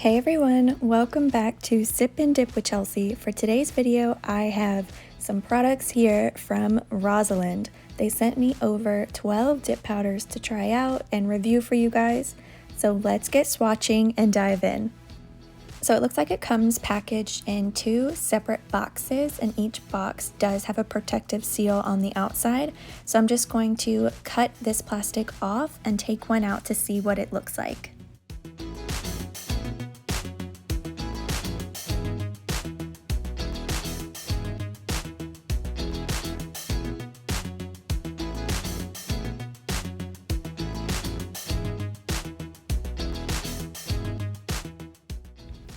Hey everyone, welcome back to Sip and Dip with Chelsea. For today's video, I have some products here from Rosiland. They sent me over 12 dip powders to try out and review for you guys. So let's get swatching and dive in. So it looks like it comes packaged in two separate boxes, and each box does have a protective seal on the outside. So I'm just going to cut this plastic off and take one out to see what it looks like.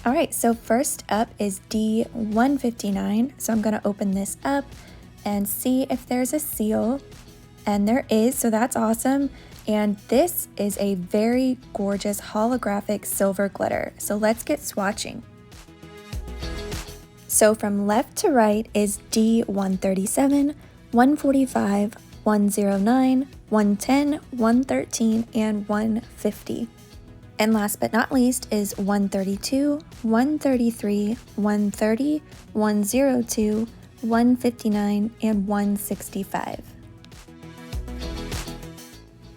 Alright, so first up is D159. So I'm going to open this up and see if there's a seal. And there is, so that's awesome. And this is a very gorgeous holographic silver glitter. So let's get swatching. So from left to right is D137, 145, 109, 110, 113, and 150. And last but not least is 132, 133, 130, 102, 159, and 165.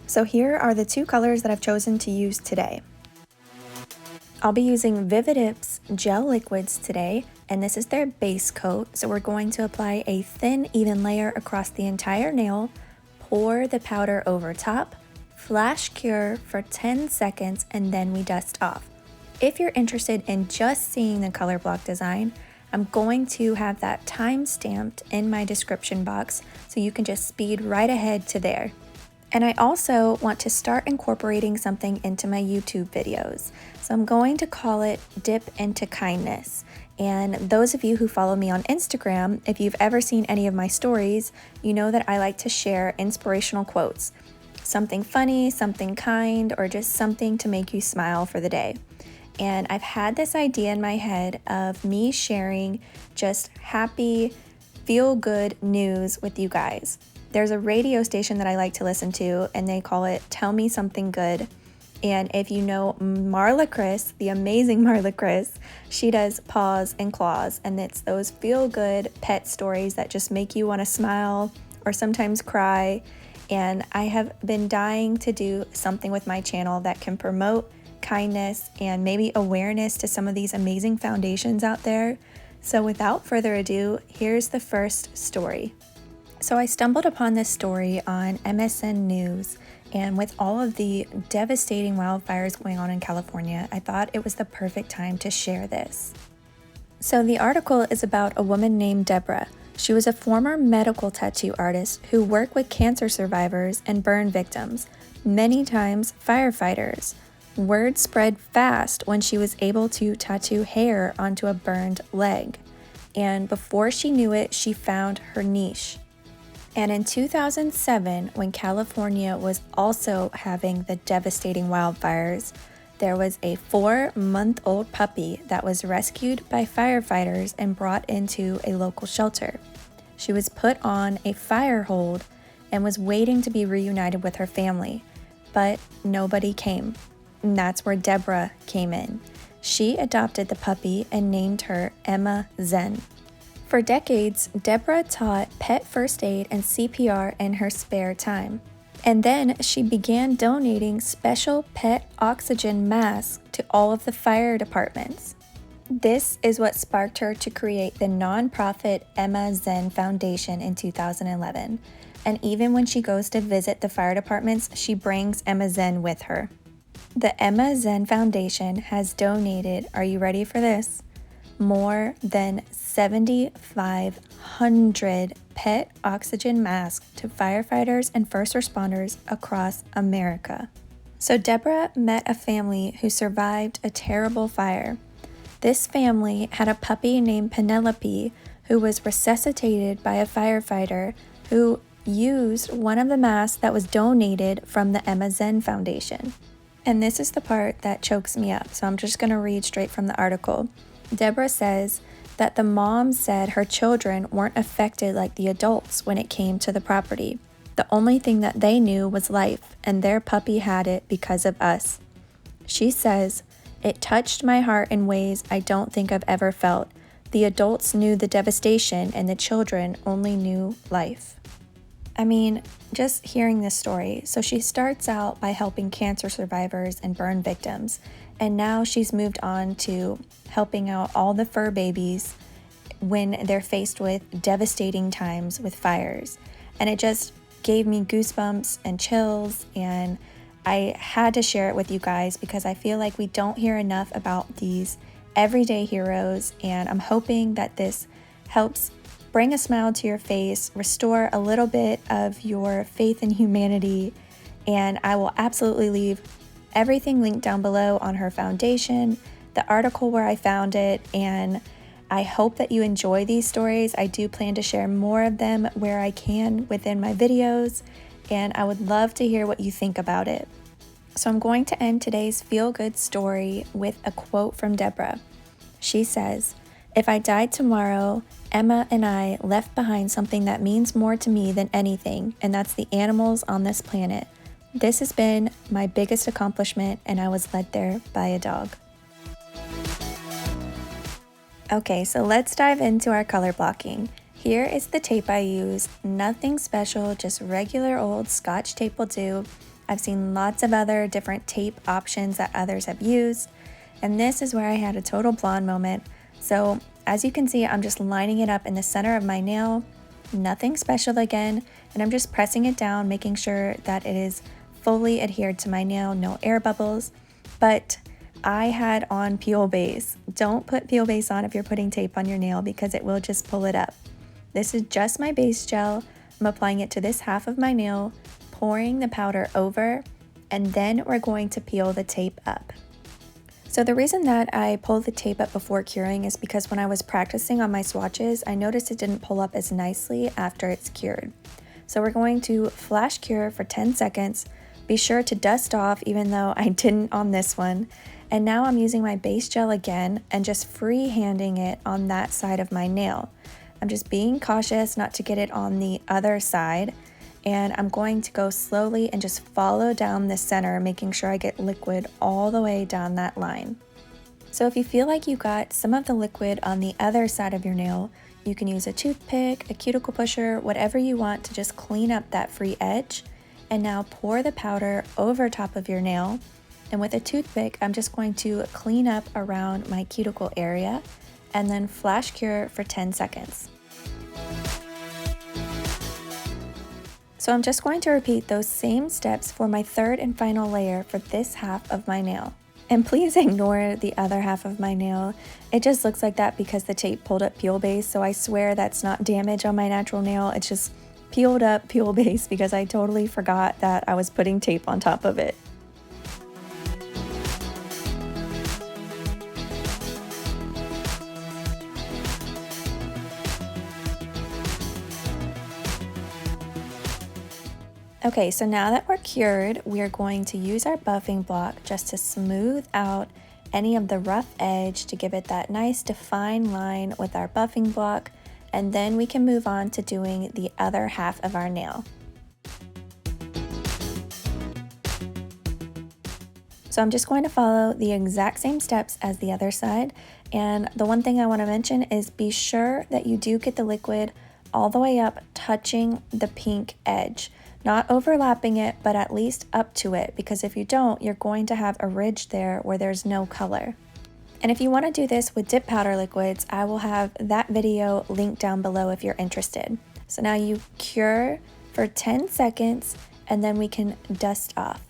So here are the two colors that I've chosen to use today. I'll be using VIVIDip's gel liquids today, and this is their base coat. So we're going to apply a thin, even layer across the entire nail, pour the powder over top, flash cure for 10 seconds, and then we dust off. If you're interested in just seeing the color block design, I'm going to have that time stamped in my description box so you can just speed right ahead to there. And I also want to start incorporating something into my YouTube videos. So I'm going to call it Dip into Kindness. And those of you who follow me on Instagram, if you've ever seen any of my stories, you know that I like to share inspirational quotes. Something funny, something kind, or just something to make you smile for the day. And I've had this idea in my head of me sharing just happy, feel-good news with you guys. There's a radio station that I like to listen to, and they call it Tell Me Something Good. And if you know Marla Chris, the amazing Marla Chris, she does Paws and Claws, and it's those feel-good pet stories that just make you want to smile or sometimes cry. And I have been dying to do something with my channel that can promote kindness and maybe awareness to some of these amazing foundations out there. So without further ado, here's the first story. So I stumbled upon this story on MSN News, and with all of the devastating wildfires going on in California, I thought it was the perfect time to share this. So the article is about a woman named Deborah. She was a former medical tattoo artist who worked with cancer survivors and burn victims, many times firefighters. Word spread fast when she was able to tattoo hair onto a burned leg. And before she knew it, she found her niche. And in 2007, when California was also having the devastating wildfires, there was a 4-month-old puppy that was rescued by firefighters and brought into a local shelter. She was put on a fire hold and was waiting to be reunited with her family, but nobody came. And that's where Deborah came in. She adopted the puppy and named her Emma Zen. For decades, Deborah taught pet first aid and CPR in her spare time. And then she began donating special pet oxygen masks to all of the fire departments. This is what sparked her to create the nonprofit Zen Foundation in 2011. And even when she goes to visit the fire departments, she brings Zen with her. The Zen Foundation has donated, are you ready for this? More than 7,500 pet oxygen masks to firefighters and first responders across America. So Deborah met a family who survived a terrible fire. This family had a puppy named Penelope who was resuscitated by a firefighter who used one of the masks that was donated from the Zen Foundation. And this is the part that chokes me up, so I'm just going to read straight from the article. Deborah says that the mom said her children weren't affected like the adults when it came to the property. The only thing that they knew was life, and their puppy had it because of us. She says, It touched my heart in ways I don't think I've ever felt. The adults knew the devastation and the children only knew life. I mean, just hearing this story. So she starts out by helping cancer survivors and burn victims, and now she's moved on to helping out all the fur babies when they're faced with devastating times with fires. And it just gave me goosebumps and chills, and I had to share it with you guys because I feel like we don't hear enough about these everyday heroes, and I'm hoping that this helps bring a smile to your face, restore a little bit of your faith in humanity, and I will absolutely leave everything linked down below on her foundation, the article where I found it, and I hope that you enjoy these stories. I do plan to share more of them where I can within my videos, and I would love to hear what you think about it. So I'm going to end today's feel-good story with a quote from Deborah. She says, "If I died tomorrow, Emma and I left behind something that means more to me than anything, and that's the animals on this planet. This has been my biggest accomplishment, and I was led there by a dog." Okay, so let's dive into our color blocking. Here is the tape I use. Nothing special, just regular old Scotch tape will do. I've seen lots of other different tape options that others have used, and this is where I had a total blonde moment. So as you can see, I'm just lining it up in the center of my nail. Nothing special again, and I'm just pressing it down, making sure that it is fully adhered to my nail, no air bubbles. But I had on peel base. Don't put peel base on if you're putting tape on your nail because it will just pull it up. This is just my base gel. I'm applying it to this half of my nail, pouring the powder over, and then we're going to peel the tape up. So the reason that I pull the tape up before curing is because when I was practicing on my swatches, I noticed it didn't pull up as nicely after it's cured. So we're going to flash cure for 10 seconds. Be sure to dust off, even though I didn't on this one. And now I'm using my base gel again and just free-handing it on that side of my nail. I'm just being cautious not to get it on the other side. And I'm going to go slowly and just follow down the center, making sure I get liquid all the way down that line. So if you feel like you got some of the liquid on the other side of your nail, you can use a toothpick, a cuticle pusher, whatever you want to just clean up that free edge. And now pour the powder over top of your nail. And with a toothpick, I'm just going to clean up around my cuticle area and then flash cure for 10 seconds. So I'm just going to repeat those same steps for my third and final layer for this half of my nail. And please ignore the other half of my nail. It just looks like that because the tape pulled up peel base, so I swear that's not damage on my natural nail. It's just peeled up peel base because I totally forgot that I was putting tape on top of it. Okay, so now that we're cured, we're going to use our buffing block just to smooth out any of the rough edge to give it that nice defined line with our buffing block, and then we can move on to doing the other half of our nail. So I'm just going to follow the exact same steps as the other side, and the one thing I want to mention is be sure that you do get the liquid all the way up, touching the pink edge. Not overlapping it, but at least up to it, because if you don't, you're going to have a ridge there where there's no color. And if you want to do this with dip powder liquids, I will have that video linked down below if you're interested. So now you cure for 10 seconds and then we can dust off.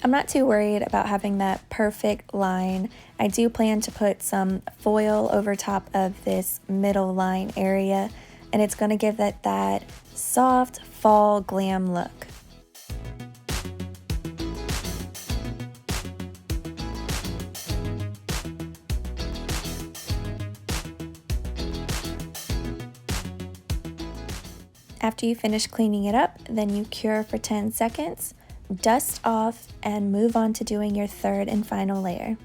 I'm not too worried about having that perfect line. I do plan to put some foil over top of this middle line area, and it's going to give it that soft fall glam look. After you finish cleaning it up, then you cure for 10 seconds, dust off, and move on to doing your third and final layer.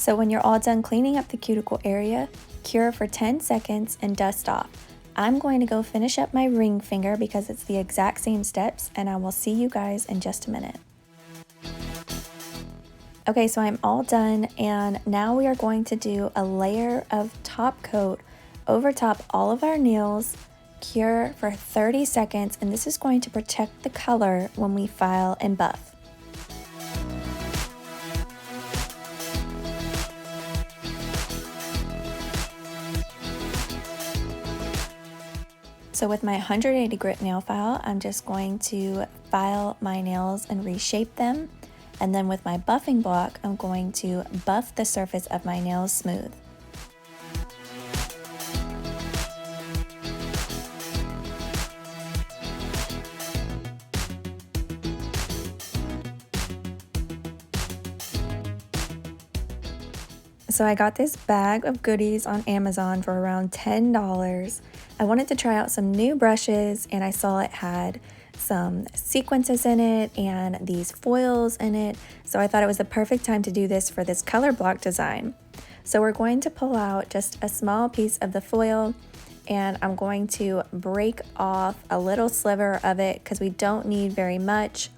So when you're all done cleaning up the cuticle area, cure for 10 seconds and dust off. I'm going to go finish up my ring finger because it's the exact same steps, and I will see you guys in just a minute. Okay, so I'm all done, and now we are going to do a layer of top coat over top all of our nails, cure for 30 seconds, and this is going to protect the color when we file and buff. So with my 180 grit nail file, I'm just going to file my nails and reshape them. And then with my buffing block, I'm going to buff the surface of my nails smooth. So I got this bag of goodies on Amazon for around $10. I wanted to try out some new brushes, and I saw it had some sequences in it and these foils in it. So I thought it was the perfect time to do this for this color block design. So we're going to pull out just a small piece of the foil, and I'm going to break off a little sliver of it because we don't need very much.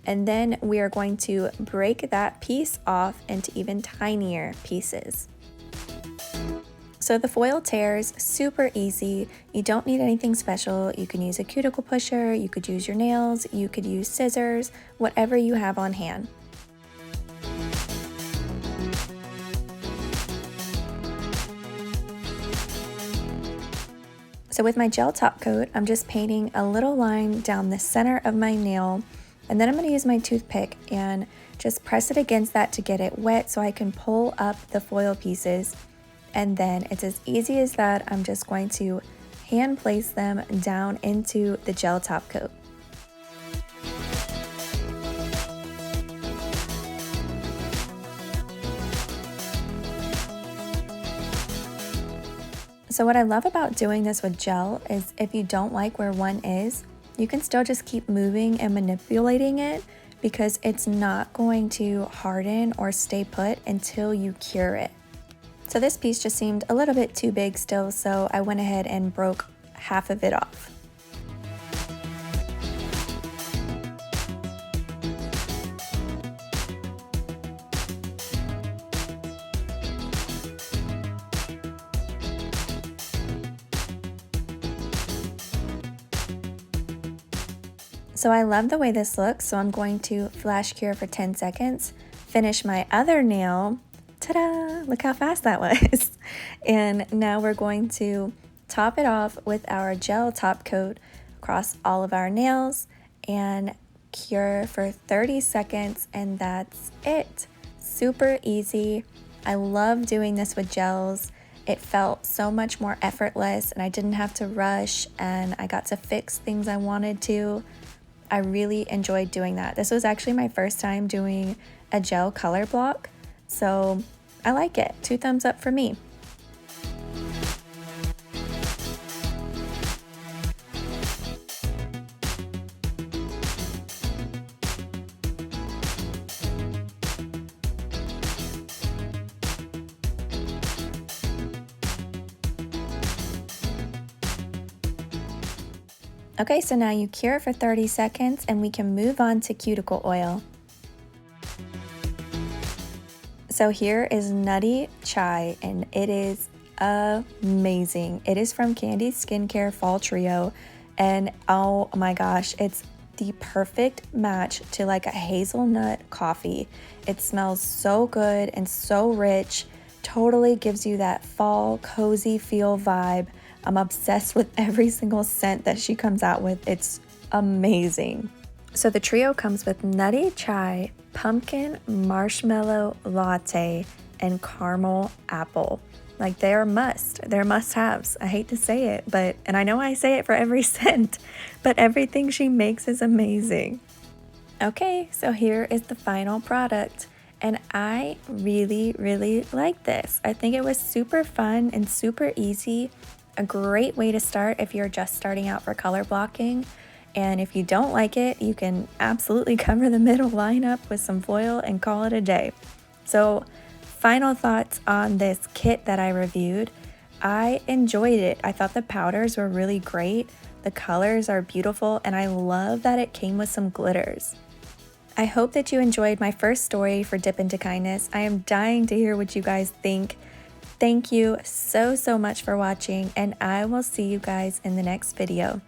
And then we are going to break that piece off into even tinier pieces. So the foil tears super easy. You don't need anything special. You can use a cuticle pusher, you could use your nails, you could use scissors, whatever you have on hand. So with my gel top coat, I'm just painting a little line down the center of my nail. And then I'm going to use my toothpick and just press it against that to get it wet so I can pull up the foil pieces. And then it's as easy as that. I'm just going to hand place them down into the gel top coat. So what I love about doing this with gel is if you don't like where one is, you can still just keep moving and manipulating it because it's not going to harden or stay put until you cure it. So this piece just seemed a little bit too big still, so I went ahead and broke half of it off. So I love the way this looks, so I'm going to flash cure for 10 seconds, finish my other nail, ta-da, look how fast that was. And now we're going to top it off with our gel top coat across all of our nails and cure for 30 seconds, and that's it. Super easy. I love doing this with gels. It felt so much more effortless, and I didn't have to rush, and I got to fix things I wanted to. I really enjoyed doing that. This was actually my first time doing a gel color block, so I like it. 2 thumbs up for me. Okay, so now you cure for 30 seconds and we can move on to cuticle oil. So here is Nutti Chai, and it is amazing. It is from Candy Skincare Fall Trio, and oh my gosh, it's the perfect match to like a hazelnut coffee. It smells so good and so rich, totally gives you that fall cozy feel vibe. I'm obsessed with every single scent that she comes out with. It's amazing. So the trio comes with Nutti Chai, pumpkin marshmallow latte, and caramel apple. Like they're must-haves. I hate to say it, and I know I say it for every scent, but everything she makes is amazing. Okay, so here is the final product, and I really, really like this. I think it was super fun and super easy. A great way to start if you're just starting out for color blocking. And if you don't like it, you can absolutely cover the middle line up with some foil and call it a day. So final thoughts on this kit that I reviewed. I enjoyed it. I thought the powders were really great. The colors are beautiful, and I love that it came with some glitters. I hope that you enjoyed my first story for Dip into Kindness. I am dying to hear what you guys think. Thank you so much for watching, and I will see you guys in the next video.